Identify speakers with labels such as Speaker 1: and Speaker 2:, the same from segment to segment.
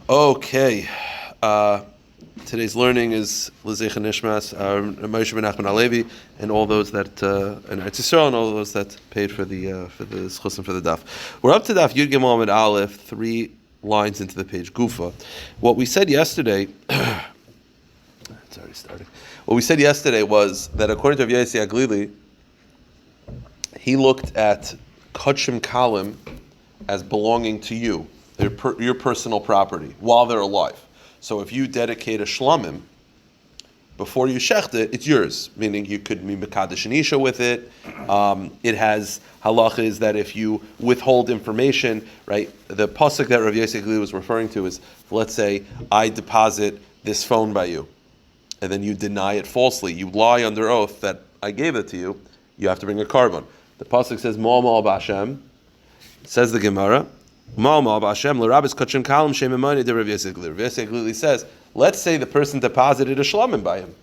Speaker 1: Okay. Today's learning is L'Zecha Nishmas, Moshe ben Nachman Alevi, and all those that and Eretz Yisrael, and all those that paid for the schus and for the daf. We're up to daf Yud Gimel Amud Aleph, 3 lines into the page. Gufa. What we said yesterday. It's already starting. What we said yesterday was that according to Rabbi Yossi Aglili, he looked at Kachim Kalim as belonging to you, your personal property, while they're alive. So if you dedicate a shlamim before you shecht it, it's yours. Meaning you could be mekadesh and isha with it. It has halachas that if you withhold information, right? The pasuk that Rabbi Yossi Aglili was referring to is, let's say I deposit this phone by you, and then you deny it falsely. You lie under oath that I gave it to you. You have to bring a carbon. The pasuk says Ma'al b'Hashem. Says the Gemara. Rabbi says, let's say the person deposited a shlamim by him.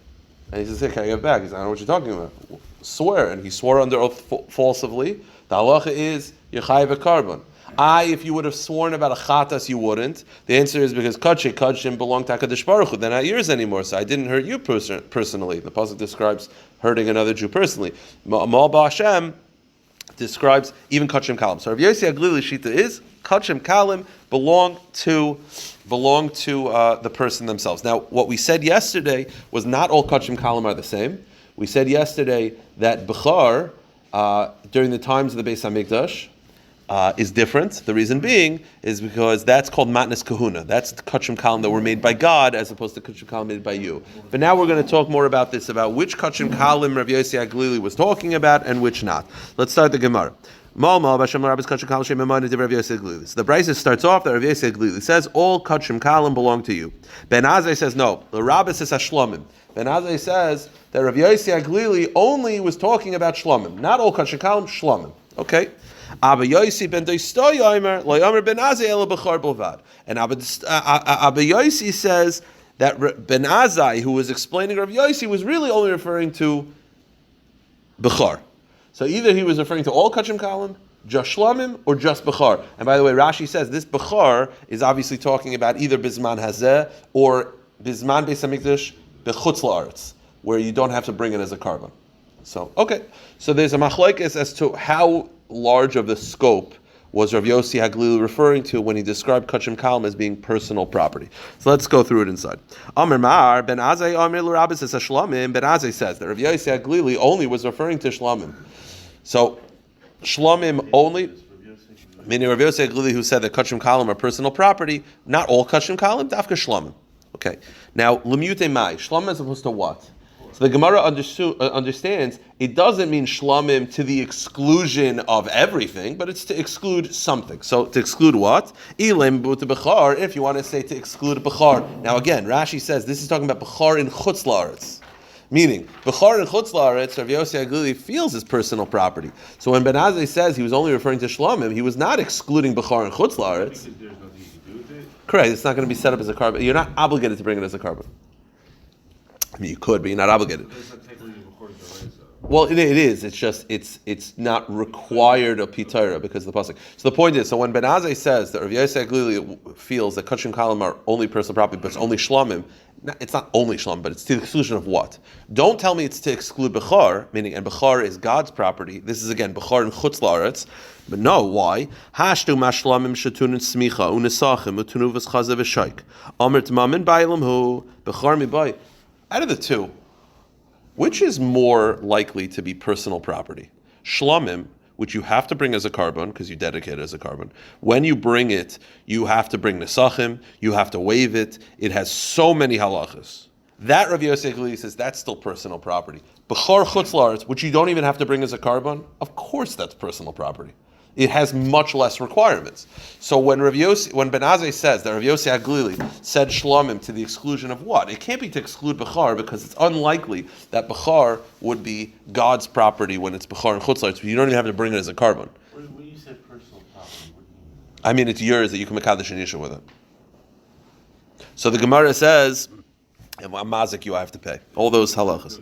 Speaker 1: And he says, hey, can I get it back? He says, I don't know what you're talking about. Swear. And he swore under oath falsely. The halacha is, Yechayev a carbon. If you would have sworn about a chatas, you wouldn't. The answer is because kachim belong to HaKadosh Baruch Hu. They're not yours anymore, so I didn't hurt you personally. The pasuk describes hurting another Jew personally. Ma'al b'Hashem describes even kachim kalim. So Rabbi Yossi Aglili shita is kachim kalim belong to the person themselves. Now, what we said yesterday was not all kachim kalim are the same. We said yesterday that bechar during the times of the Beis Hamikdash is different. The reason being is because that's called matnas kahuna. That's the kachim kalim that were made by God as opposed to kachim kalim made by you. But now we're going to talk more about this, about which kachim kalim Rabbi Yossi Aglili was talking about and which not. Let's start the Gemara. So the Brisa starts off that Rabbi Yossi Aglili says all kachim kalim belong to you. Ben Azai says no. The Rabbi says hashlamim. Ben Azai says that Rabbi Yossi Aglili only was talking about shlamim, not all kachim kalim, shlamim. Okay. Abba Yossi ben Doistoy Omer Loyomer ben Azai ela bechar bolvad. And Abba Yossi says that Ben Azai, who was explaining Rabbi Yossi, was really only referring to bechar. So either he was referring to all kachim kalim, just shlamim, or just bechar. And by the way, Rashi says this bechar is obviously talking about either bisman hazeh or bisman beis hamikdash bechutz la'aretz, where you don't have to bring it as a carbon. So okay, so there's a machlokes as to how large of the scope was Rav Yossi Aglili referring to when he described kachim kalim as being personal property. So let's go through it inside. Amar Mar ben Azai Amir l'Rabbi says shlamim. Ben Azai says that Rav Yossi Aglili only was referring to shlamim. So shlamim only, meaning Rav Yossi Aglili who said that kachim kalim are personal property. Not all kachim kalim, dafka shlamim. Okay. Now lemute mai shlamim as opposed to what? So the Gemara understands it doesn't mean shlamim to the exclusion of everything, but it's to exclude something. So to exclude what? Ilim but bechar, if you want to say to exclude bechar. Now again, Rashi says this is talking about bechar in chutz la'aretz. Meaning, bechar in chutz la'aretz, Rav Yossi Aglili feels his personal property. So when Ben Azai says he was only referring to shlamim, he was not excluding bechar in chutz la'aretz. Correct, it's not going to be set up as a carbon. You're not obligated to bring it as a carbon. I mean, you could, but you're not obligated. Well, it is. It's just it's not required of pitara because of the pasuk. So the point is, so when Ben Azai says that Rav Yossi Aglili feels that kachim kalim are only personal property, but it's only shlamim. It's not only shlamim, but it's to the exclusion of what? Don't tell me it's to exclude bechar, meaning and bechar is God's property. This is again bechar in chutz la'aretz. But no, why? Hashtu mashlamim shetun smicha unesachim utunuvas chazav v'shaik. Amr t'mamin ba'elam hu bechar mibai. Out of the two, which is more likely to be personal property? Shlamim, which you have to bring as a carbon, because you dedicate it as a carbon. When you bring it, you have to bring nesachim, you have to wave it. It has so many halachas. That Rav Yossi Aglili says that's still personal property. Bechar chutz la'aretz, which you don't even have to bring as a carbon, of course that's personal property. It has much less requirements. So when Ben Azai says that Rav Yossi Aglili said shlamim to the exclusion of what? It can't be to exclude bechar because it's unlikely that bechar would be God's property when it's bechar and chutz la'aretz. You don't even have to bring it as a carbon.
Speaker 2: When you said personal property, what do you mean?
Speaker 1: I mean, it's yours that you can make mekadesh and isha with it. So the Gemara says, I'm mazik you, I have to pay. All those halachas.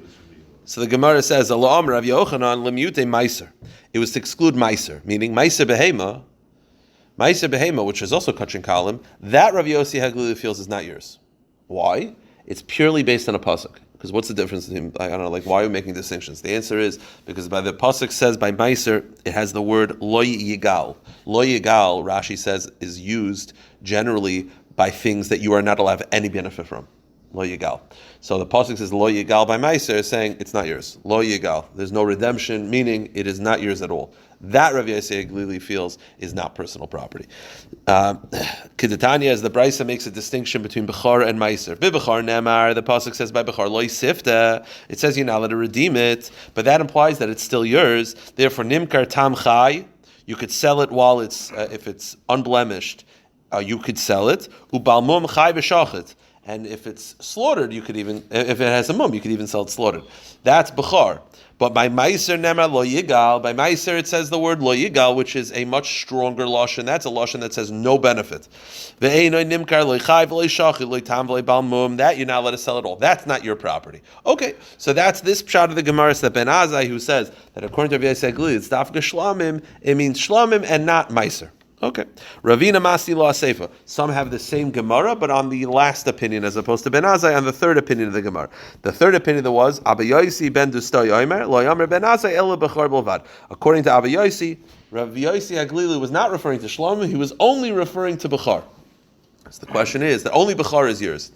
Speaker 1: So the Gemara says, Allah Rav Yochanan lemute meiser. It was to exclude meiser, meaning meiser behema Ma'aser behema, which is also kachin kalim, that Rav Yossi Haglili feels is not yours. Why? It's purely based on a pasuk. Because what's the difference between, I don't know, like why are we making distinctions? The answer is because by the pasuk says by Ma'aser, it has the word lo yigal. Lo yigal, Rashi says, is used generally by things that you are not allowed any benefit from. Lo yigal. So the pasuk says lo yigal by Ma'aser, saying it's not yours. Lo yigal. There's no redemption, meaning it is not yours at all. That Rav Yossi Haglili feels is not personal property. Kedatanya, as the Brisa makes a distinction between Bechar and Ma'aser. B'Bechar Nemar, the pasuk says by Bechar lo yisifta. It says you're not allowed to redeem it, but that implies that it's still yours. Therefore, Nimkar Tam Chai, you could sell it while it's if it's unblemished, you could sell it. Ubalmum Chai v'Shachet. And if it's slaughtered, you could even, if it has a mum, you could even sell it slaughtered. That's Bechar. But by Ma'aser Nemar lo yigal, by Ma'aser it says the word lo yigal, which is a much stronger lashon. That's a lashon that says no benefit. That you're not allowed to sell at all. That's not your property. Okay, so that's this pshat of the Gemara that Ben Azai, who says that according to Rabbi Yisrael, it's dafka shlamim. It means shlamim and not Ma'aser. Okay. Ravina Masi La Seifa. Some have the same Gemara, but on the last opinion, as opposed to Ben Azai, on the third opinion of the Gemara. The third opinion was Abba Yosi ben Dustay Omer, Lo Yomer ben Azai Ela Bechar Bolvad. According to Abba Yosi, Rabbi Yosi Haglili was not referring to Shlomo, he was only referring to Bechar. So the question is that only Bechar is yours.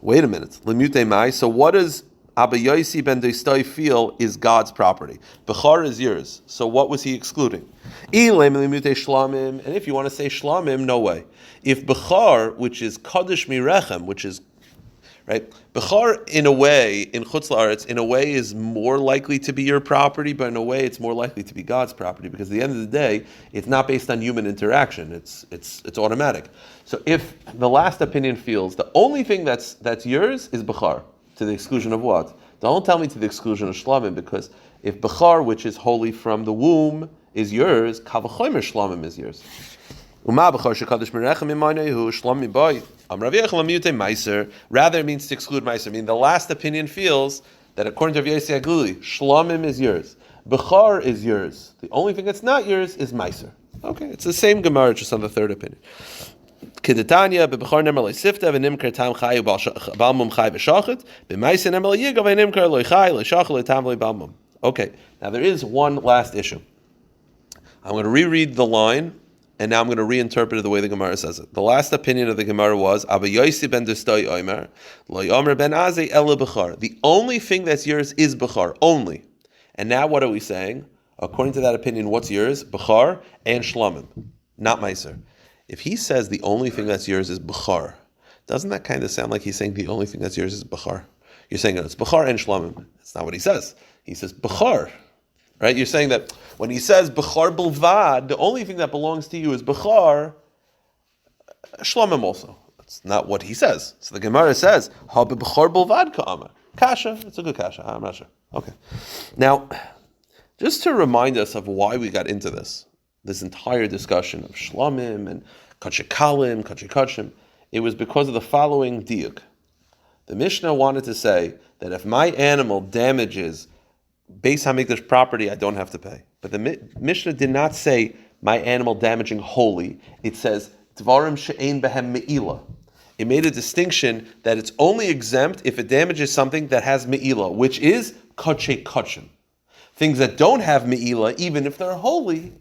Speaker 1: Wait a minute. Lemute Mai. So what does Abba Yosi ben Dustay feel is God's property? Bechar is yours. So what was he excluding? And if you want to say shlamim, no way. If Bechar, which is Kaddish Mirechem, which is, right, Bechar in a way, in Chutz La'aretz, in a way is more likely to be your property, but in a way it's more likely to be God's property, because at the end of the day, it's not based on human interaction, it's automatic. So if the last opinion feels the only thing that's yours is Bechar, to the exclusion of what? Don't tell me to the exclusion of shlamim, because if Bechar, which is holy from the womb, is yours, Kavachomer Shlamim is yours. Rather, it means to exclude Ma'aser. I mean, the last opinion feels that according to Rabbi Yossi Haglili, Shlamim is yours. Bechar is yours. The only thing that's not yours is Ma'aser. Okay, it's the same Gemara, just on the third opinion. Kedetanya, bebechar nemer loisifta, v'nimkar tam chay balmum chay v'shachet, b'ma'aser nemer loyigav, v'nimkar loichay, loishachet, loitam loibalmum. Okay, now there is one last issue. I'm going to reread the line, and now I'm going to reinterpret it the way the Gemara says it. The last opinion of the Gemara was, Abba Yosi ben Dustay Omer, Lo Yomer ben Azei Ela Bechar. The only thing that's yours is Bechar, only. And now what are we saying? According to that opinion, what's yours? Bechar and Shlamim, not Ma'aser. If he says the only thing that's yours is Bechar, doesn't that kind of sound like he's saying the only thing that's yours is Bechar? You're saying it's Bechar and Shlamim. That's not what he says. He says Bechar. Right? You're saying that when he says Bechar Bilvad, the only thing that belongs to you is Bechar, Shlamim also. That's not what he says. So the Gemara says, Ha Bechar Bilvad Ka'ama. Kasha. It's a good kasha. I'm not sure. Okay. Now, just to remind us of why we got into this entire discussion of Shlamim and Kachikalim, Kachikachim, it was because of the following diuk. The Mishnah wanted to say that if my animal damages Beis HaMikdash property, I don't have to pay. But the Mishnah did not say my animal damaging holy. It says Dvarim she'ein behem me'ila. It made a distinction that it's only exempt if it damages something that has me'ila, which is kachei kachim. Things that don't have me'ila, even if they're holy,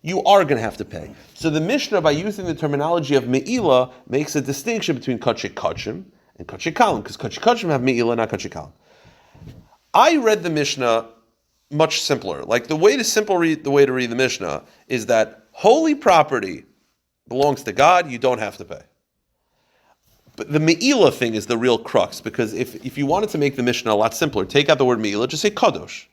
Speaker 1: you are going to have to pay. So the Mishnah, by using the terminology of me'ila, makes a distinction between kachei kachim and kachei kalim, because kachei kachim have me'ila, not kachei kalim. I read the Mishnah much simpler. Like the way to read the Mishnah is that holy property belongs to God, you don't have to pay. But the Me'ila thing is the real crux, because if you wanted to make the Mishnah a lot simpler, take out the word Me'ila, just say Kadosh.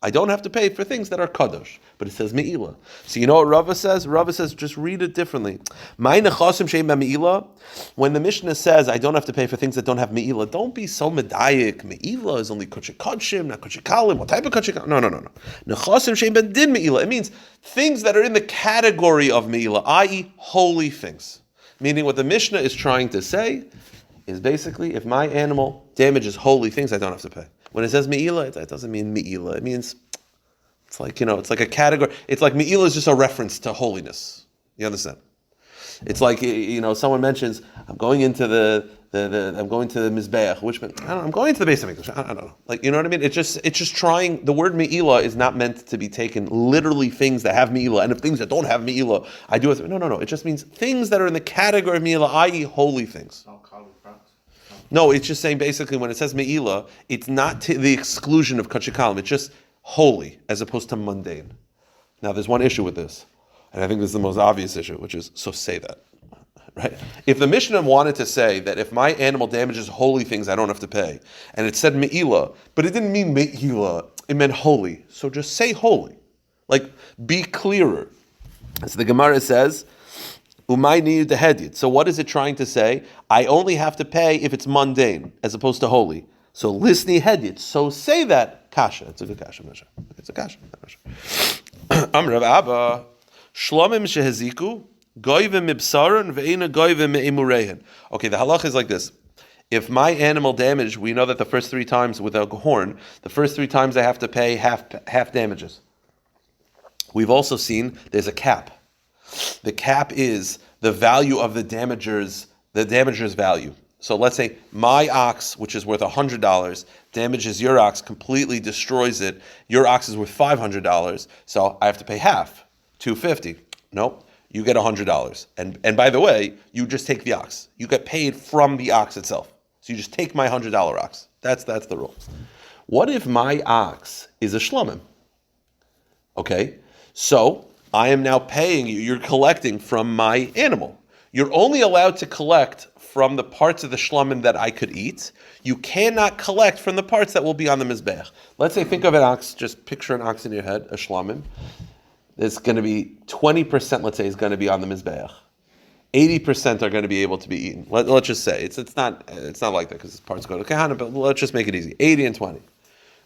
Speaker 1: I don't have to pay for things that are Kadosh, but it says Me'ila. So you know what Rava says? Rava says, just read it differently. When the Mishnah says, I don't have to pay for things that don't have Me'ila, don't be so medayik. Me'ila is only Kachik Kachim, not Kachik Kalim. What type of Kachik Kalim? No. Nechasim Shein Ben Din Me'ila. It means things that are in the category of Me'ila, i.e. holy things. Meaning what the Mishnah is trying to say is basically, if my animal damages holy things, I don't have to pay. When it says Me'ila, it doesn't mean Me'ila. It means, it's like a category. It's like Me'ila is just a reference to holiness. You understand? It's like, someone mentions, I'm going into the Mizbeach, which meant, I don't know, I'm going to the base of English. I don't know. Like, you know what I mean? It's just trying, the word Me'ilah is not meant to be taken literally things that have Me'ilah, and if things that don't have Me'ilah, I do it. No. It just means things that are in the category of Me'ilah, i.e. holy things. No, it's just saying basically when it says Me'ilah, it's not to the exclusion of Kachikalim. It's just holy as opposed to mundane. Now, there's one issue with this, and I think this is the most obvious issue, which is, so say that. Right? If the Mishnah wanted to say that if my animal damages holy things, I don't have to pay, and it said Me'ilah, but it didn't mean Me'ilah, it meant holy. So just say holy. Like, be clearer. So the Gemara says, Umay niyu dehedit. So what is it trying to say? I only have to pay if it's mundane, as opposed to holy. So lisni hedit. So say that. Kasha. It's a good kasha. It's a kasha. Amr Rav Abba, Shlomim sheheziku, goyvim mibsaran ve'ina goyvim me'imurehen. Okay, the halach is like this. If my animal damage, we know that the first 3 times with a horn, the first 3 times I have to pay half damages. We've also seen there's a cap. The cap is the value of the damager's value. So let's say my ox, which is worth $100, damages your ox, completely destroys it. Your ox is worth $500, so I have to pay half, $250. Nope, you get $100. And by the way, you just take the ox. You get paid from the ox itself. So you just take my $100 ox. That's the rule. What if my ox is a shlomim? Okay, so I am now paying you. You're collecting from my animal. You're only allowed to collect from the parts of the shlomim that I could eat. You cannot collect from the parts that will be on the mizbeach. Let's say, think of an ox, just picture an ox in your head, a shlomim. There's going to be 20%, let's say, is going to be on the mizbeach. 80% are going to be able to be eaten. Let's just say, it's not like that because parts go to kahana, but let's just make it easy. 80 and 20.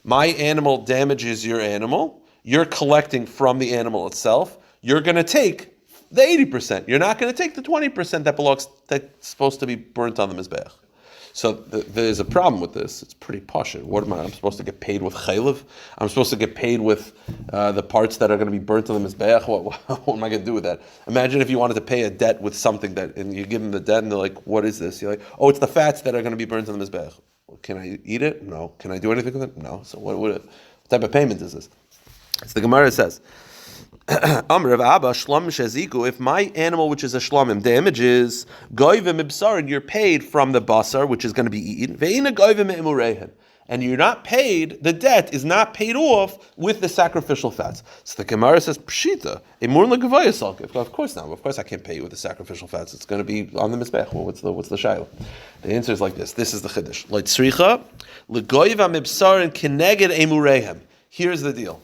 Speaker 1: My animal damages your animal. You're collecting from the animal itself. You're going to take the 80%. You're not going to take the 20% that's supposed to be burnt on the mizbeach. So there's a problem with this. It's pretty posh. What am I? I'm supposed to get paid with chaylev? I'm supposed to get paid with the parts that are going to be burnt on the mizbeach? What am I going to do with that? Imagine if you wanted to pay a debt with something and you give them the debt and they're like, what is this? You're like, oh, it's the fats that are going to be burnt on the mizbeach. Well, can I eat it? No. Can I do anything with it? No. So what type of payment is this? So the Gemara says, Amr Rav Abba, Shlom sheziku, if my animal, which is a shlomim, damages, goyvim ibsar, and you're paid from the basar, which is going to be eaten, ve'ina goyvim me'imurehen, and you're not paid, the debt is not paid off with the sacrificial fats. So the Gemara says, Pshita, emur legavayasal. Of course not. Of course I can't pay you with the sacrificial fats. It's going to be on the mizbech. Well, what's the shayla? The answer is like this. This is the chiddush. Leitzricha, legoyvam ibsar and keneged emurehem. Here's the deal.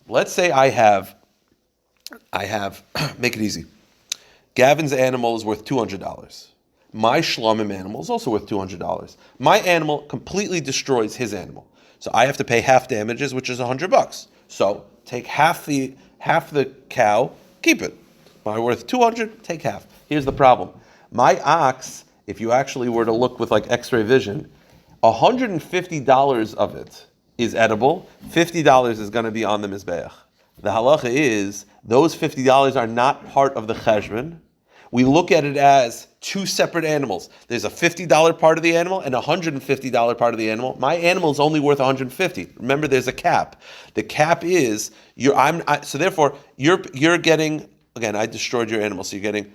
Speaker 1: Let's say I have, make it easy. Gavin's animal is worth $200. My shlomim animal is also worth $200. My animal completely destroys his animal. So I have to pay half damages, which is $100. So take half the cow, keep it. My worth $200, take half. Here's the problem. My ox, if you actually were to look with like X-ray vision, $150 of it is edible, $50 is going to be on the mizbeach. The halacha is, those $50 are not part of the cheshbon. We look at it as 2 separate animals. There's a $50 part of the animal and a $150 part of the animal. My animal is only worth $150. Remember, there's a cap. The cap is, so therefore, you're getting, again, I destroyed your animal, so you're getting,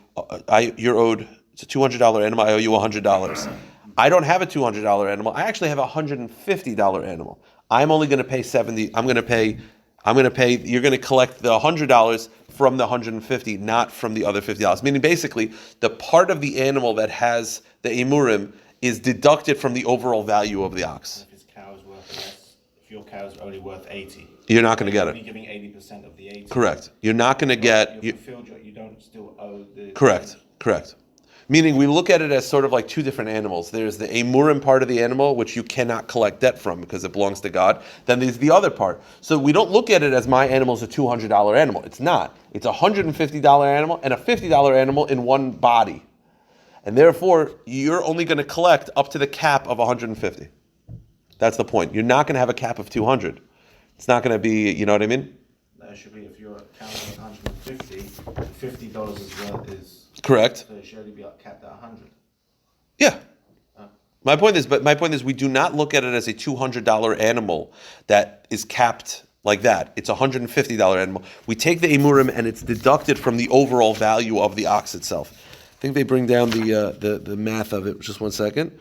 Speaker 1: you're owed, it's a $200 animal, I owe you $100. I don't have a $200 animal, I actually have a $150 animal. I'm only going to pay $70. You're going to collect the $100 from the $150, not from the other $50. Meaning, basically, the part of the animal that has the emurim is deducted from the overall value of the ox.
Speaker 2: If his cow is worth less, if your cow is only worth 80,
Speaker 1: you're not going to get it.
Speaker 2: You're giving 80% of the 80.
Speaker 1: Correct. You're not going to get.
Speaker 2: You don't still owe the.
Speaker 1: Correct. Meaning, we look at it as sort of like 2 different animals. There's the emurim part of the animal, which you cannot collect debt from because it belongs to God. Then there's the other part. So we don't look at it as my animal is a $200 animal. It's not. It's a $150 animal and a $50 animal in one body. And therefore, you're only going to collect up to the cap of 150. That's the point. You're not going to have a cap of 200. It's not going to be, you know what I mean?
Speaker 2: That should be, if you're counting 150, $50 is
Speaker 1: Correct.
Speaker 2: So it should only be capped at 100.
Speaker 1: Yeah. My point is, we do not look at it as a $200 animal that is capped like that. It's a $150 animal. We take the emurim and it's deducted from the overall value of the ox itself. I think they bring down the math of it. Just one second.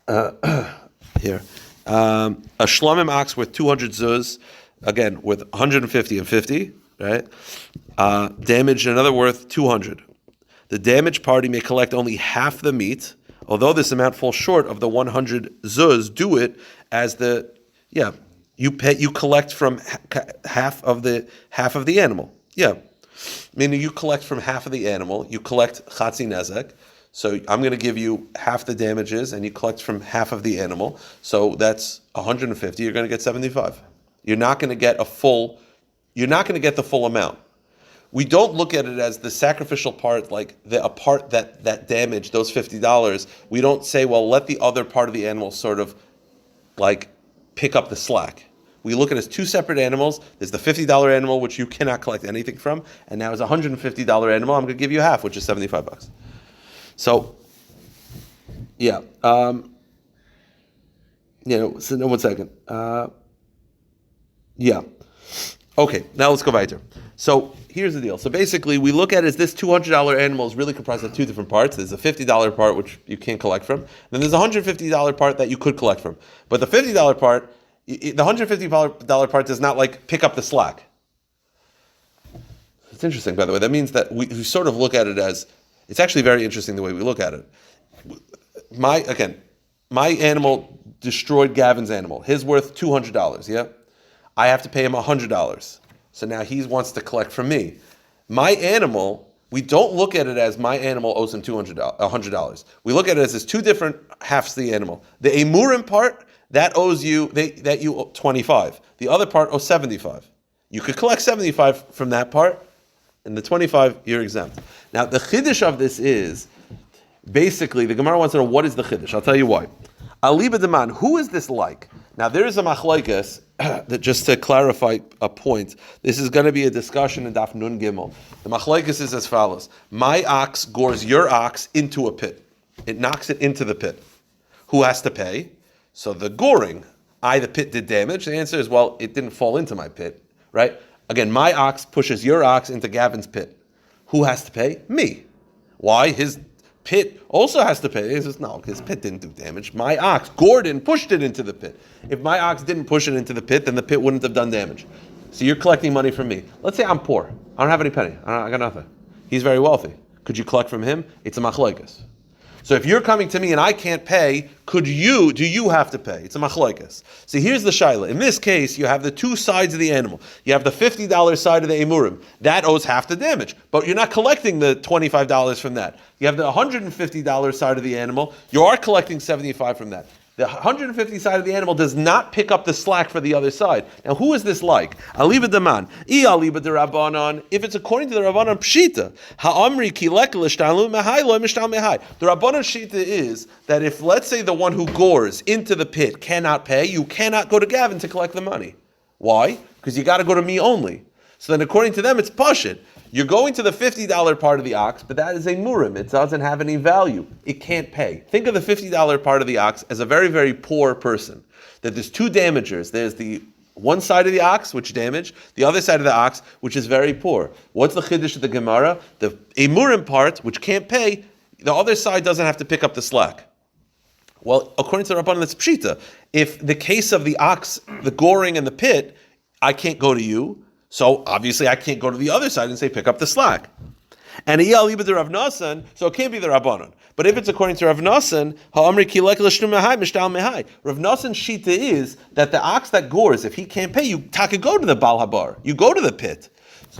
Speaker 1: Here. A shlomim ox with 200 zuz, again, with 150 and 50, right? Damaged, another worth 200. The damaged party may collect only half the meat, although this amount falls short of the 100 zuz. Do it as you collect from half of the animal. Yeah, meaning you collect from half of the animal. You collect chatzi nezek. So I'm going to give you half the damages, and you collect from half of the animal. So that's 150. You're going to get 75. You're not going to get the full amount. We don't look at it as the sacrificial part, like a part that damaged those $50. We don't say, well, let the other part of the animal sort of like pick up the slack. We look at it as two separate animals. There's the $50 animal, which you cannot collect anything from, and now there's a $150 animal. I'm going to give you half, which is $75. So, yeah. So no, 1 second. Yeah. Okay, now let's go weiter. So here's the deal. So basically, we look at it as this $200 animal is really comprised of two different parts. There's a $50 part, which you can't collect from. Then there's a $150 part that you could collect from. But the $50 part, the $150 part does not like pick up the slack. It's interesting, by the way. That means that we sort of look at it as, it's actually very interesting the way we look at it. My animal destroyed Gavin's animal. His worth $200, yeah? I have to pay him $100. So now he wants to collect from me. My animal, we don't look at it as my animal owes him $100. We look at it as there's two different halves of the animal. The emurim part, that owes you, that you owe 25. The other part owes 75. You could collect 75 from that part, and the 25, you're exempt. Now, the chiddush of this is, basically, the Gemara wants to know, what is the chiddush? I'll tell you why. Aliba deman, who is this like? Now, there is a machlokes, that just to clarify a point, this is going to be a discussion in Daf Nun Gimel. The machlokes is as follows. My ox gores your ox into a pit. It knocks it into the pit. Who has to pay? So the goring, the pit did damage. The answer is, well, it didn't fall into my pit, right? Again, my ox pushes your ox into Gavin's pit. Who has to pay? Me. Why? His pit also has to pay. He says, no, his pit didn't do damage. My ox, Gordon, pushed it into the pit. If my ox didn't push it into the pit, then the pit wouldn't have done damage. So you're collecting money from me. Let's say I'm poor. I don't have any penny. I got nothing. He's very wealthy. Could you collect from him? It's a machlokes. So if you're coming to me and I can't pay, do you have to pay? It's a machlokes. So here's the shaila. In this case, you have the two sides of the animal. You have the $50 side of the emurim. That owes half the damage. But you're not collecting the $25 from that. You have the $150 side of the animal. You are collecting 75 from that. The 150 side of the animal does not pick up the slack for the other side. Now, who is this like? Aliba deman. Aliba de Rabbanon. If it's according to the Rabbanon Pshita, ha'amri kilek l'shtalu mehai lo mishtal mehai. The Rabbanon Pshita is that if, let's say, the one who gores into the pit cannot pay, you cannot go to Gavin to collect the money. Why? Because you got to go to me only. So then, according to them, it's pashut. You're going to the $50 part of the ox, but that is a murim. It doesn't have any value. It can't pay. Think of the $50 part of the ox as a very, very poor person. That there's two damagers. There's the one side of the ox, which damaged, the other side of the ox, which is very poor. What's the chiddush of the Gemara? The emurim part, which can't pay, the other side doesn't have to pick up the slack. Well, according to the Rabbanan, that's pshita. If the case of the ox, the goring and the pit, I can't go to you, so obviously I can't go to the other side and say pick up the slack. And the Rav Nasan, so it can't be the Rabbanon. But if it's according to Rav Nasan, Rav Nasan's shita is that the ox that gores, if he can't pay, you go to the Bal Habar. You go to the pit.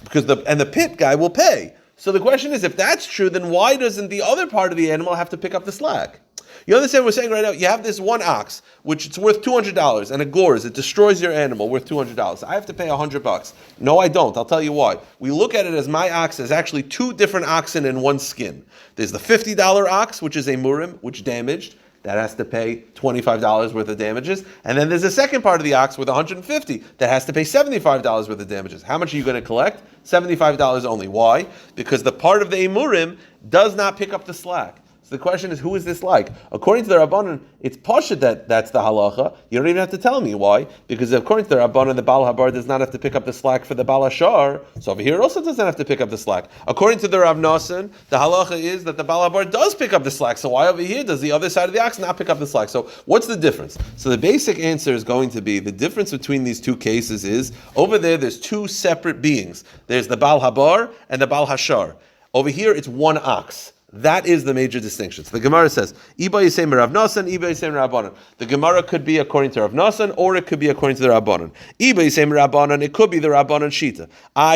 Speaker 1: Because the pit guy will pay. So the question is, if that's true, then why doesn't the other part of the animal have to pick up the slack? You understand what we're saying right now? You have this one ox, which it's worth $200, and it gores, it destroys your animal, worth $200. I have to pay $100. No, I don't. I'll tell you why. We look at it as my ox is actually two different oxen in one skin. There's the $50 ox, which is a murim, which damaged. that has to pay $25 worth of damages. And then there's a second part of the ox with $150 that has to pay $75 worth of damages. How much are you going to collect? $75 only. Why? Because the part of the emurim does not pick up the slack. So the question is, who is this like? According to the Rabbanan, it's pashut that's the halacha. You don't even have to tell me why, because according to the Rabbanan, the Baal Habar does not have to pick up the slack for the Baal Hashar. So over here, it also doesn't have to pick up the slack. According to the Rav Nosson, the halacha is that the Baal Habar does pick up the slack. So why over here does the other side of the ox not pick up the slack? So what's the difference? So the basic answer is going to be the difference between these two cases is over there's two separate beings. There's the Baal Habar and the Baal Hashar. Over here, it's one ox. That is the major distinction. So the Gemara says, Iba Yisem Rav Nosson, Iba Yisem Rabbanan. The Gemara could be according to Rav Nosson, or it could be according to the Rabbanan. Iba Yisem Rabbanan, it could be the Rabbanan Shita.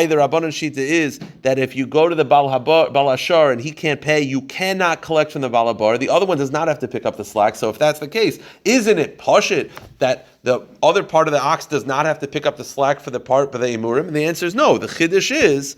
Speaker 1: The Rabbanan Shita is that if you go to the Baal Hashar and he can't pay, you cannot collect from the Baal Habar. The other one does not have to pick up the slack. So if that's the case, isn't it pashut that the other part of the ox does not have to pick up the slack for the part of the emurim? And the answer is no. The chiddush is,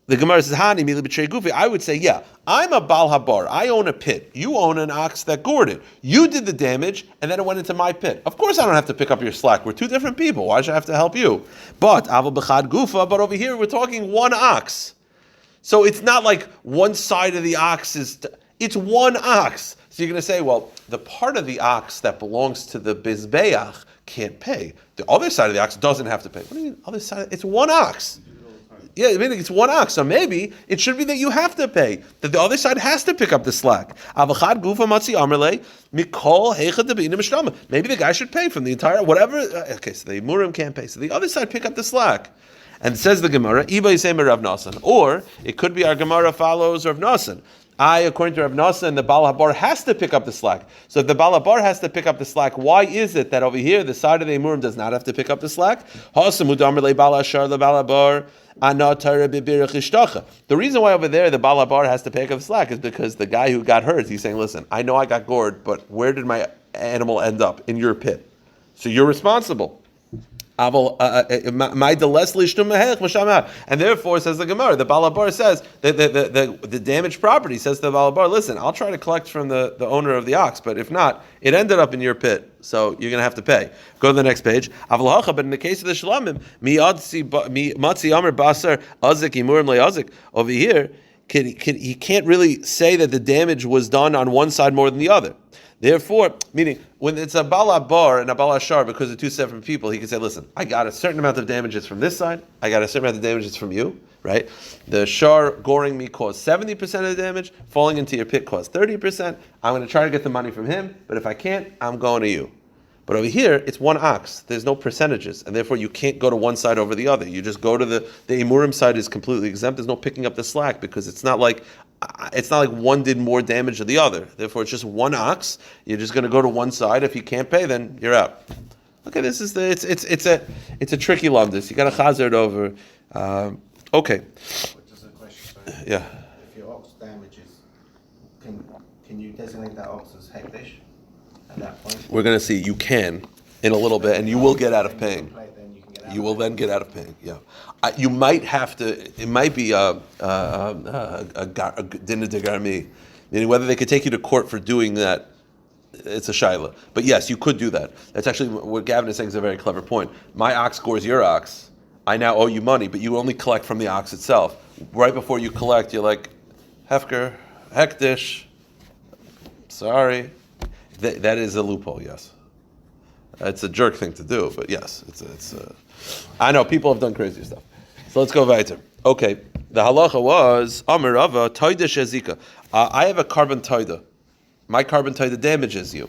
Speaker 1: the Gemara says, Hani mili b'trei gufi. I would say, yeah, I'm a Baal Habar. I own a pit. You own an ox that gored it. You did the damage, and then it went into my pit. Of course I don't have to pick up your slack. We're two different people. Why should I have to help you? But aval b'chad gufa, but over here we're talking one ox. So it's not like one side of the ox it's one ox. So you're going to say, well, the part of the ox that belongs to the Bizbeach can't pay. The other side of the ox doesn't have to pay. What do you mean, other side? It's one ox. Yeah, I mean, it's one ox, so maybe it should be that you have to pay, that the other side has to pick up the slack. Maybe the guy should pay from the entire, whatever, okay, so the Murim can't pay, so the other side pick up the slack. And says the Gemara, or it could be our Gemara follows Rav Nosson. According to Rav Nosson, the Baal Habar has to pick up the slack. So if the Baal Habar has to pick up the slack, why is it that over here the side of the emurim does not have to pick up the slack? The reason why over there the Baal Habar has to pick up the slack is because the guy who got hurt, he's saying, listen, I know I got gored, but where did my animal end up? In your pit. So you're responsible. And therefore, says the Gemara, the Baal Habar says, the damaged property says to the Baal Habar, listen, I'll try to collect from the owner of the ox, but if not, it ended up in your pit, so you're going to have to pay. Go to the next page. But in the case of the Shlamim, over here, he can't really say that the damage was done on one side more than the other. Therefore, meaning when it's a Baal Habar and a Baal Hashar, because they're two separate people, he can say, listen, I got a certain amount of damages from this side, I got a certain amount of damages from you, right? The Shar goring me caused 70% of the damage, falling into your pit caused 30%. I'm going to try to get the money from him, but if I can't, I'm going to you. But over here, it's one ox. There's no percentages, and therefore you can't go to one side over the other. You just go to the emurim side is completely exempt. There's no picking up the slack because it's not like one did more damage than the other. Therefore, it's just one ox. You're just going to go to one side. If you can't pay, then you're out. Okay, this is it's a tricky lumdus. You got to chazer it over. Okay.
Speaker 2: Just a question. So
Speaker 1: yeah.
Speaker 2: If your ox damages, can you designate that ox as hektish at that point?
Speaker 1: We're going to see. You can in a little bit, and you will get out of paying. You will then get out of paying. Yeah, you might have to. It might be a dinner de garmi, meaning whether they could take you to court for doing that. It's a shaila, but yes, you could do that. That's actually what Gavin is saying is a very clever point. My ox gores your ox. I now owe you money, but you only collect from the ox itself. Right before you collect, you're like, hefker, hektish. Sorry, that is a loophole. Yes. It's a jerk thing to do, but yes, it's. I know people have done crazy stuff. So let's go weiter. Okay, the halacha was Amar Rava Toida Shezika. I have a carbon toida. My carbon toida damages you.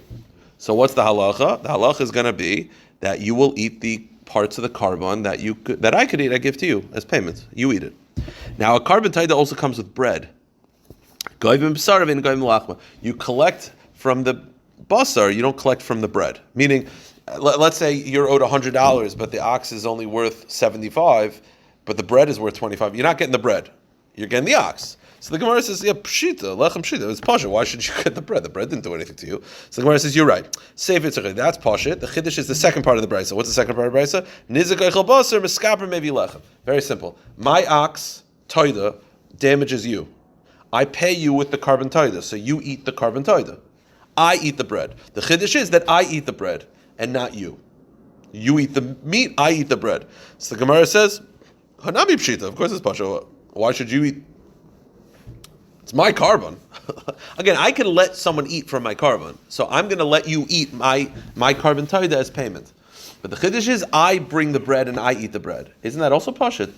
Speaker 1: So what's the halacha? The halacha is going to be that you will eat the parts of the carbon that I could eat. I give to you as payment. You eat it. Now a carbon toida also comes with bread. You collect from the basar. You don't collect from the bread. Meaning, let's say you're owed $100, but the ox is only worth $75, but the bread is worth $25. You're not getting the bread; you're getting the ox. So the Gemara says, "Yeah, pshita, lechem pshita. It's pasha. Why should you get the bread? The bread didn't do anything to you." So the Gemara says, "You're right. Save it. That's pasha. The chiddush is the second part of the brisa. What's the second part of the brisa? Nizak eichel baser miskaper maybe lechem. Very simple. My ox toida damages you. I pay you with the carbon toida, so you eat the carbon toida. I eat the bread. The chiddush is that I eat the bread and not you. You eat the meat, I eat the bread. So the Gemara says, Hanami pshita, of course it's pasha. Why should you eat? It's my carbon. Again, I can let someone eat from my carbon, so I'm going to let you eat my carbon taida as payment. But the chiddush is, I bring the bread and I eat the bread. Isn't that also pasha?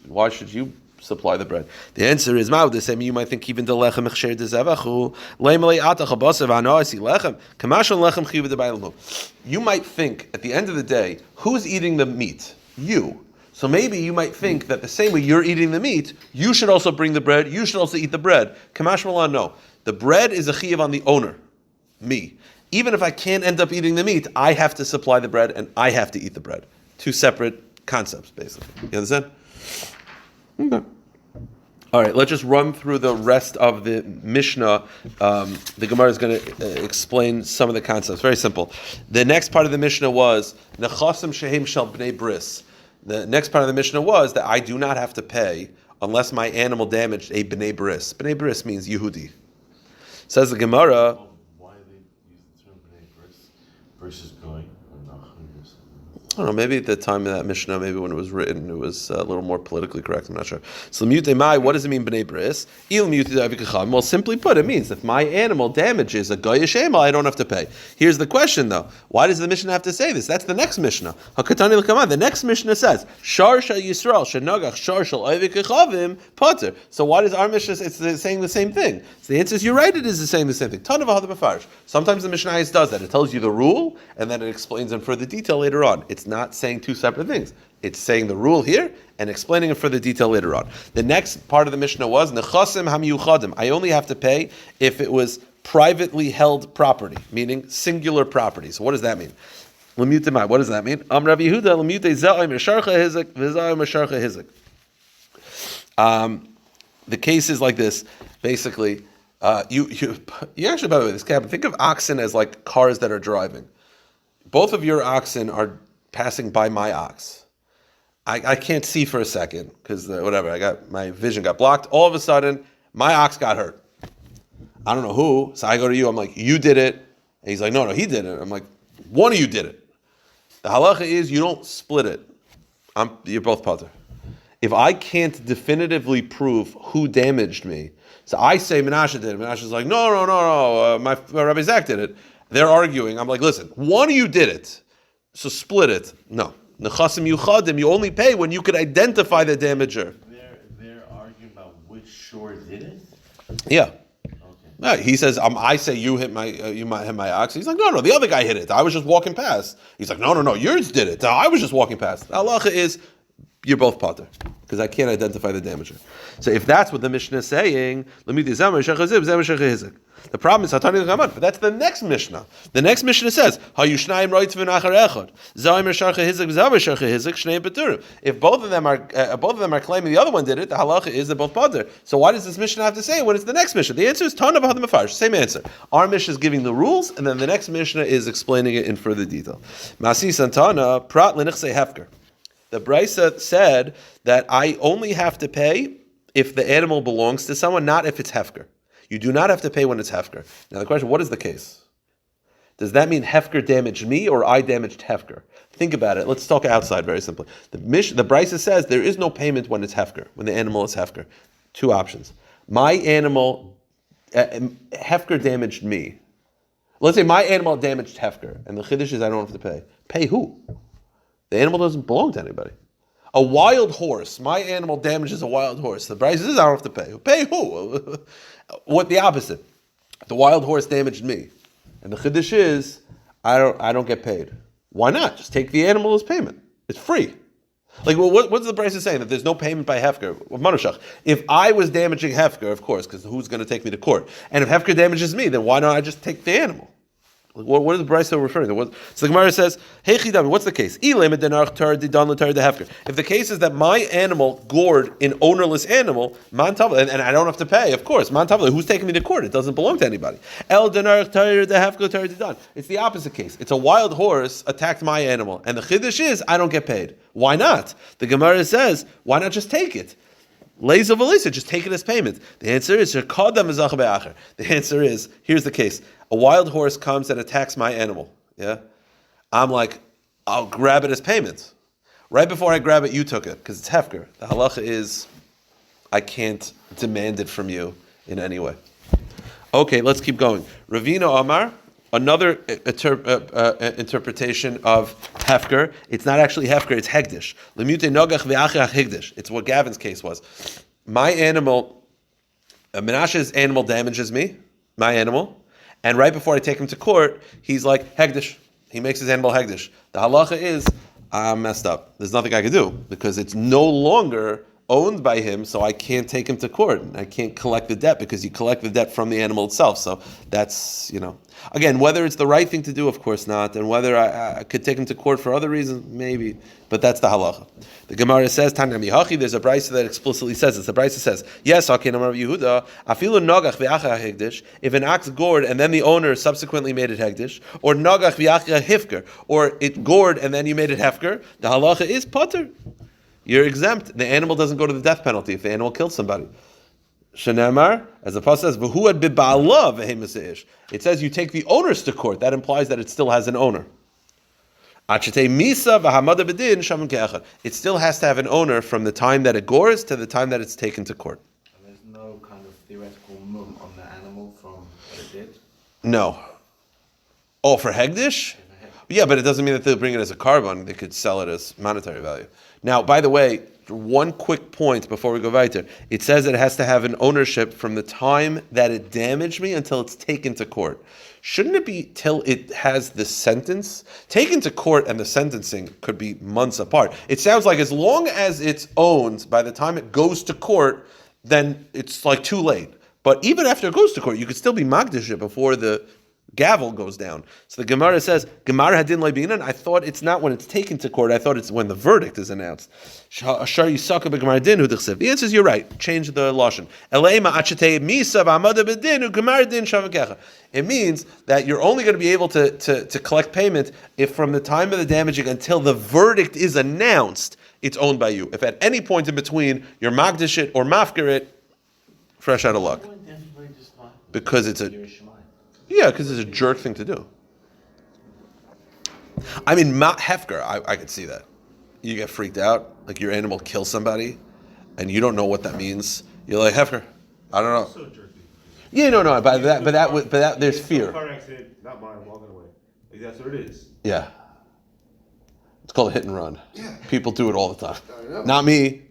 Speaker 1: Why should you supply the bread? The answer is, the same you might think even the lechem echsher dezevachu leimalei atach habasav anoasi lechem kamashon lechem chiv debayilmu. You might think at the end of the day, who's eating the meat? You. So maybe you might think that the same way you're eating the meat, you should also bring the bread. You should also eat the bread. Kamash malan, no. The bread is a chiv on the owner, me. Even if I can't end up eating the meat, I have to supply the bread and I have to eat the bread. Two separate concepts, basically. You understand? Okay. All right, let's just run through the rest of the Mishnah. The Gemara is going to explain some of the concepts. Very simple. The next part of the Mishnah was Nechasim Shehem Shel Bnei Bris. The next part of the Mishnah was that I do not have to pay unless my animal damaged a Bnei Bris. Bnei Bris means Yehudi. Says the Gemara.
Speaker 3: Why they use the term Bnei Bris versus going or not?
Speaker 1: I don't know, maybe at the time of that Mishnah, maybe when it was written, it was a little more politically correct, I'm not sure. So, what does it mean, B'nai Bris? Well, simply put, it means if my animal damages a goyish animal, I don't have to pay. Here's the question, though. Why does the Mishnah have to say this? That's the next Mishnah. The next Mishnah says, Shar shel Yisrael, shenagach shar shel oivik echavim, potter. So why does our Mishnah, it's saying the same thing? So the answer is, you're right, it is saying the same thing. Ton of ahad b'farish. Sometimes the Mishnah does that. It tells you the rule, and then it explains in further detail later on. It's not saying two separate things. It's saying the rule here and explaining it further detail later on. The next part of the Mishnah was Nechasim hamiyuchadim. I only have to pay if it was privately held property, meaning singular property. So what does that mean? Lemutimai. What does that mean? Rabbi Yehuda lemutei za'im mesharcha hizik v'za'im mesharcha hizik. The case is like this. Basically, you actually, by the way, this cabin. Think of oxen as like cars that are driving. Both of your oxen are passing by my ox. I can't see for a second because my vision got blocked. All of a sudden, my ox got hurt. I don't know who, so I go to you. I'm like, you did it. And he's like, no, he did it. I'm like, one of you did it. The halacha is you don't split it. You're both pater. If I can't definitively prove who damaged me, so I say Menashe did it. Menashe's like, no, my Rabbi Zach did it. They're arguing. I'm like, listen, one of you did it. So split it. No. Nechasim yuchadim, you only pay when you could identify the damager.
Speaker 3: They're arguing about which shore did it?
Speaker 1: Yeah.
Speaker 3: Okay.
Speaker 1: He says, I say you hit my ox. He's like, no, the other guy hit it. I was just walking past. He's like, no, yours did it. I was just walking past. The halacha is, you're both pater, because I can't identify the damager. So if that's what the Mishnah is saying, the problem is Hatani l'Chaman, but that's the next Mishnah. The next Mishnah says, if both of them are claiming the other one did it, the halacha is they're both pater. So why does this Mishnah have to say when it's the next Mishnah? The answer is Tana v'Hadam Mefarish. Same answer. Our Mishnah is giving the rules, and then the next Mishnah is explaining it in further detail. Masi Santana prat l'nichsei hefker. The Brisa said that I only have to pay if the animal belongs to someone, not if it's hefker. You do not have to pay when it's hefker. Now the question, what is the case? Does that mean hefker damaged me or I damaged hefker? Think about it. Let's talk outside very simply. The Brisa says there is no payment when it's hefker, when the animal is hefker. Two options. My animal, hefker damaged me. Let's say my animal damaged hefker, and the chiddush is I don't have to pay. Pay who? The animal doesn't belong to anybody. A wild horse. My animal damages a wild horse. The price is I don't have to pay. Pay who? What the opposite? The wild horse damaged me, and the chiddush is I don't get paid. Why not? Just take the animal as payment. It's free. Like, well, what's the price of saying that there's no payment by hefker? Manushach. If I was damaging hefker, of course, because who's going to take me to court? And if hefker damages me, then why don't I just take the animal? What is the Brisa referring to? So the Gemara says, "Hey chidami, what's the case? If the case is that my animal gored an ownerless animal, man tavla, and I don't have to pay, of course, man tavla, who's taking me to court? It doesn't belong to anybody. It's the opposite case. It's a wild horse attacked my animal, and the chiddush is I don't get paid. Why not? The Gemara says, why not just take it? Leisa v'leisa, just take it as payment. The answer is, the answer is, here's the case. A wild horse comes and attacks my animal. Yeah? I'm like, I'll grab it as payment. Right before I grab it, you took it, because it's hefker. The halacha is, I can't demand it from you in any way. Okay, let's keep going. Ravina Amar, another interpretation of hefker. It's not actually hefker, it's hegdish. Lemute nogach ve'achach hegdish. It's what Gavin's case was. My animal, Menashe's animal damages me, my animal, and right before I take him to court, he's like, hegdish. He makes his animal hegdish. The halacha is, I'm messed up. There's nothing I can do, because it's no longer owned by him, so I can't take him to court. I can't collect the debt, because you collect the debt from the animal itself. So that's, again, whether it's the right thing to do, of course not, and whether I could take him to court for other reasons, maybe, but that's the halacha. The Gemara says, Tanya Mihachi, there's a brisa that explicitly says this. The brisa says, yes, Hakin Amar Yehuda, afilu nogach v'achach hegdish, if an ox gored and then the owner subsequently made it hegdish, or nogach v'achach hifker, or it gored and then you made it hefker, the halacha is potter. You're exempt. The animal doesn't go to the death penalty if the animal kills somebody. Shenemar, as the pasuk says, v'huad b'ba'alav v'hemiseish. It says you take the owners to court. That implies that it still has an owner. Achete misa v'hamada b'din shaman ke'echad. It still has to have an owner from the time that it gores to the time that it's taken to court.
Speaker 2: And there's no kind of theoretical mum on the animal from what it did?
Speaker 1: No. Oh, for hegdish? Yeah, but it doesn't mean that they'll bring it as a carbon. They could sell it as monetary value. Now, by the way, one quick point before we go weiter. It says it has to have an ownership from the time that it damaged me until it's taken to court. Shouldn't it be till it has the sentence? Taken to court and the sentencing could be months apart. It sounds like as long as it's owned, by the time it goes to court, then it's like too late. But even after it goes to court, you could still be magdish it before the gavel goes down. So the Gemara says, Gemara hadin leibinan. I thought it's not when it's taken to court. I thought it's when the verdict is announced. The answer is you're right. Change the lashon. It means that you're only going to be able to collect payment if from the time of the damaging until the verdict is announced, it's owned by you. If at any point in between you're magdish it or mafkir it, fresh out of luck. Because it's because it's a jerk thing to do. I mean, hefker, I could see that. You get freaked out, like your animal kills somebody, and you don't know what that means. You're like, hefker, I don't know.
Speaker 3: So jerky.
Speaker 1: Yeah, no, but that there's fear.
Speaker 3: Car accident, not mine, walking away. Like, that's what it is.
Speaker 1: Yeah. It's called a hit and run.
Speaker 2: Yeah.
Speaker 1: People do it all the time. Not me.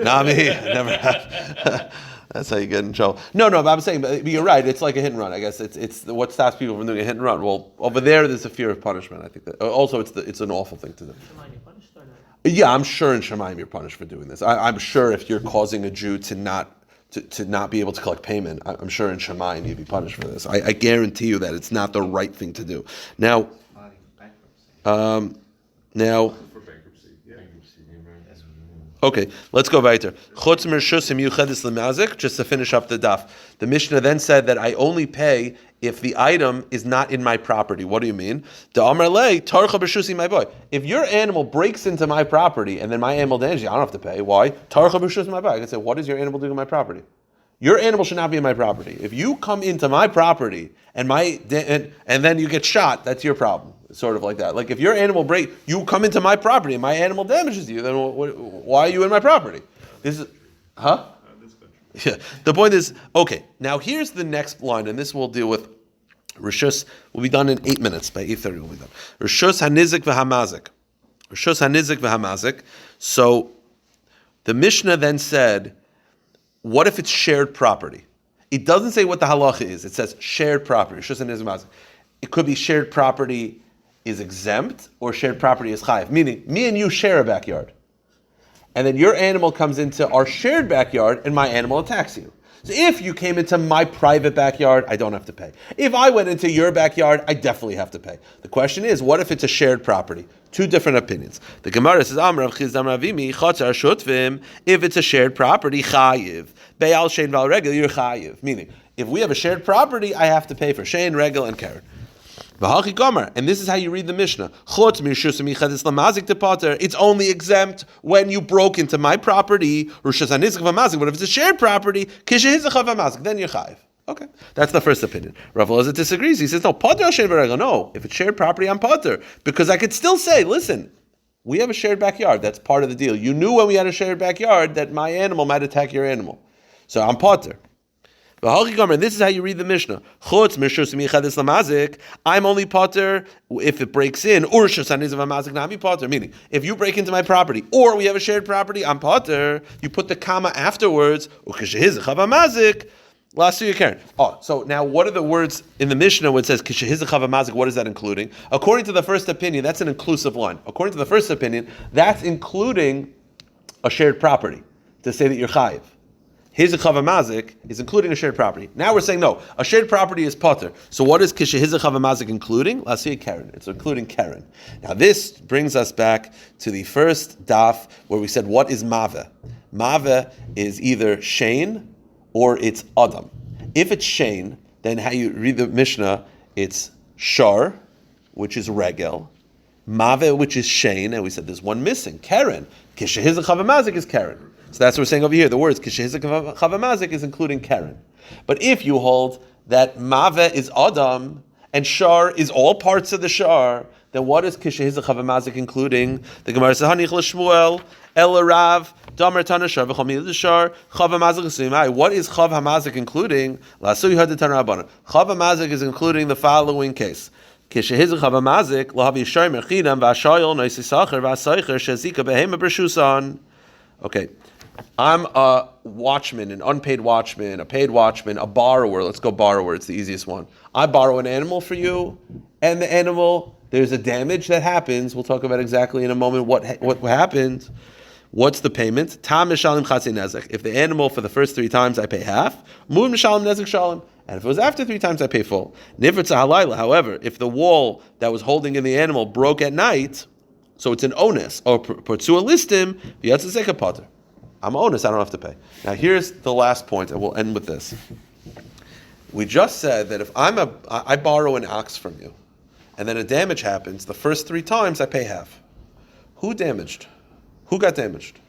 Speaker 1: Not me. I never have. That's how you get in trouble. No, but I'm saying, but you're right. It's like a hit and run. I guess it's what stops people from doing a hit and run. Well, over there's a fear of punishment. I think that also it's an awful thing to do. Yeah, I'm sure in Shemaim you're punished for doing this. I'm sure if you're causing a Jew to not be able to collect payment, I'm sure in Shemaim you'd be punished for this. I guarantee you that it's not the right thing to do. Now,
Speaker 3: For bankruptcy. Yeah.
Speaker 1: okay, let's go weiter. Chutz mershusim yuchadis lemazik, just to finish up the daf. The Mishnah then said that I only pay if the item is not in my property. What do you mean? The Amar lei tarcha b'shusi, my boy. If your animal breaks into my property and then my animal damages you, I don't have to pay. Why? Tarcha b'shusi, my boy. I can say, what is your animal doing in my property? Your animal should not be in my property. If you come into my property and then you get shot, that's your problem. Sort of like that. Like if your animal you come into my property and my animal damages you, then why are you in my property? This is, huh? Yeah. The point is, okay. Now here's the next line, and this we'll deal with. Rishus will be done in 8 minutes. By 8:30 will be done. Rishus hanizik v'hamazik. Rishus hanizik v'hamazik. So the Mishnah then said, what if it's shared property? It doesn't say what the halacha is. It says shared property. Rishus hanizik v'hamazik. It could be shared property is exempt or shared property is chayiv. Meaning, me and you share a backyard. And then your animal comes into our shared backyard and my animal attacks you. So if you came into my private backyard, I don't have to pay. If I went into your backyard, I definitely have to pay. The question is, what if it's a shared property? Two different opinions. The Gemara says, if it's a shared property, chayiv. Be'al shein val regel, you're chayiv. Meaning, if we have a shared property, I have to pay for shein, regel, and keren. V'halchi gomer, and this is how you read the Mishnah. Chutz mirshus michadis lamazik tepater. It's only exempt when you broke into my property. Rishus hanizik v'mazik. But if it's a shared property, kishehizachav v'mazik, then you're chayiv. Okay, that's the first opinion. Rav Elazar disagrees. He says, no, pater hashem v'regel. No, if it's shared property, I'm pater. Because I could still say, listen, we have a shared backyard. That's part of the deal. You knew when we had a shared backyard that my animal might attack your animal. So I'm pater. And this is how you read the Mishnah. I'm only pater if it breaks in. Meaning, if you break into my property, or we have a shared property, I'm pater. You put the comma afterwards. Oh, so now what are the words in the Mishnah when it says kishehizachav? What is that including? According to the first opinion, that's an inclusive line. According to the first opinion, that's including a shared property to say that you're chayiv. Hizachav mazik is including a shared property. Now we're saying no, a shared property is potter. So what is kishehizachav mazik including? Let's see Karen. It's including Karen. Now this brings us back to the first daf where we said what is mave. Mave is either shane or it's adam. If it's shane, then how you read the Mishnah, it's shar, which is regel, mave, which is shane, and we said there's one missing, Karen. Kishehizachav mazik is Karen. So that's what we're saying over here. The words kishehizachav mazik is including Karen. But if you hold that mave is adam and shar is all parts of the shar, then what is kishehizachav mazik including? The Gemara says hanich l'shmuel el rav. What is chav hamazik including? Chav hamazik is including the following case. Okay, I'm a watchman, an unpaid watchman, a paid watchman, a borrower. Let's go borrower, it's the easiest one. I borrow an animal for you, and the animal, there's a damage that happens. We'll talk about exactly in a moment what happened. What's the payment? Tam mishalim chatzei nezek. If the animal for the first 3 times I pay half, mum mishalim nezek shalim. And if it was after 3 times I pay full. Nifritza halayla. However, if the wall that was holding in the animal broke at night, so it's an onus or pursua listim v'yatzaseka potter. I'm onus. I don't have to pay. Now here's the last point, and we'll end with this. We just said that if I borrow an ox from you, and then a damage happens, the first 3 times I pay half. Who damaged? Who got damaged?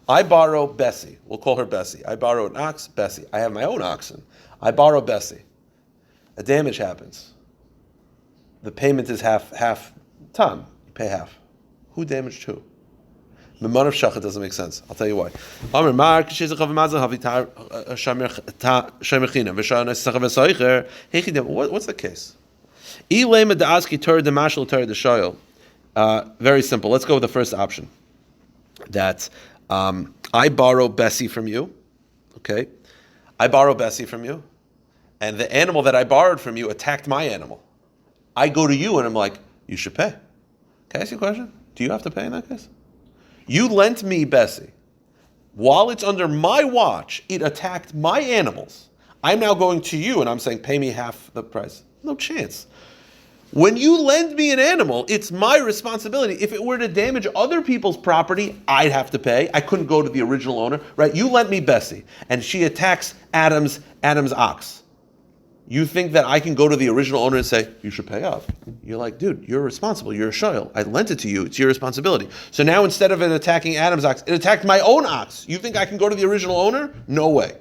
Speaker 1: I borrow Bessie. We'll call her Bessie. I borrow an ox, Bessie. I have my own oxen. I borrow Bessie. A damage happens. The payment is half time. You pay half. Who damaged who? Memon of Shachat doesn't make sense. I'll tell you why. What's the case? Very simple. Let's go with the first option. That I borrow Bessie from you, okay? I borrow Bessie from you, and the animal that I borrowed from you attacked my animal. I go to you and I'm like, you should pay. Can I ask you a question? Do you have to pay in that case? You lent me Bessie. While it's under my watch, it attacked my animals. I'm now going to you and I'm saying, pay me half the price. No chance. When you lend me an animal, it's my responsibility. If it were to damage other people's property, I'd have to pay. I couldn't go to the original owner, right? You lent me Bessie, and she attacks Adam's ox. You think that I can go to the original owner and say, you should pay up? You're like, dude, you're responsible. You're a shayl. I lent it to you. It's your responsibility. So now instead of it attacking Adam's ox, it attacked my own ox. You think I can go to the original owner? No way.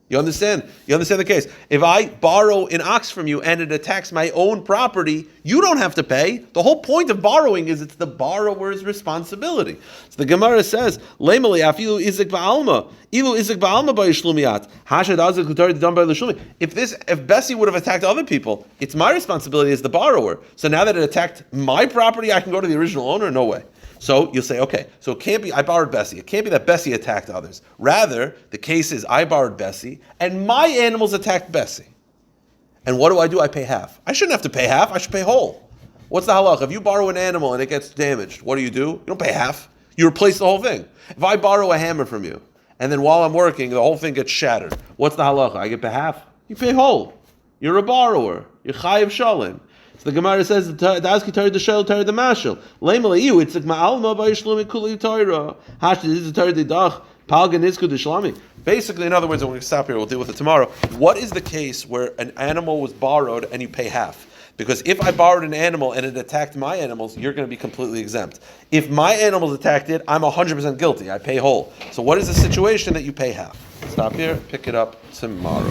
Speaker 1: You understand? You understand the case. If I borrow an ox from you and it attacks my own property, you don't have to pay. The whole point of borrowing is it's the borrower's responsibility. So the Gemara says, "Leimali afilu izik ba'alma, ilu izik ba'alma ba'yishlumiat hashad azik l'tari dam ba'yishlumi." If Bessie would have attacked other people, it's my responsibility as the borrower. So now that it attacked my property, I can go to the original owner? No way. So you'll say, okay, so it can't be I borrowed Bessie. It can't be that Bessie attacked others. Rather, the case is I borrowed Bessie and my animals attacked Bessie. And what do? I pay half. I shouldn't have to pay half. I should pay whole. What's the halach? If you borrow an animal and it gets damaged, what do? You don't pay half. You replace the whole thing. If I borrow a hammer from you and then while I'm working, the whole thing gets shattered, what's the halach? I get pay half. You pay whole. You're a borrower. You're chayiv shalim. So the Gemara says, "Da'aski Torah the shel Torah the mashal." Leimalei it's like ma'alma ba'yishlumi kuli Torah. Hash the Torah the dach palgan isku the shlami. Basically, in other words, and we're going to stop here. We'll deal with it tomorrow. What is the case where an animal was borrowed and you pay half? Because if I borrowed an animal and it attacked my animals, you're going to be completely exempt. If my animals attacked it, I'm 100% guilty. I pay whole. So what is the situation that you pay half? Stop here. Pick it up tomorrow.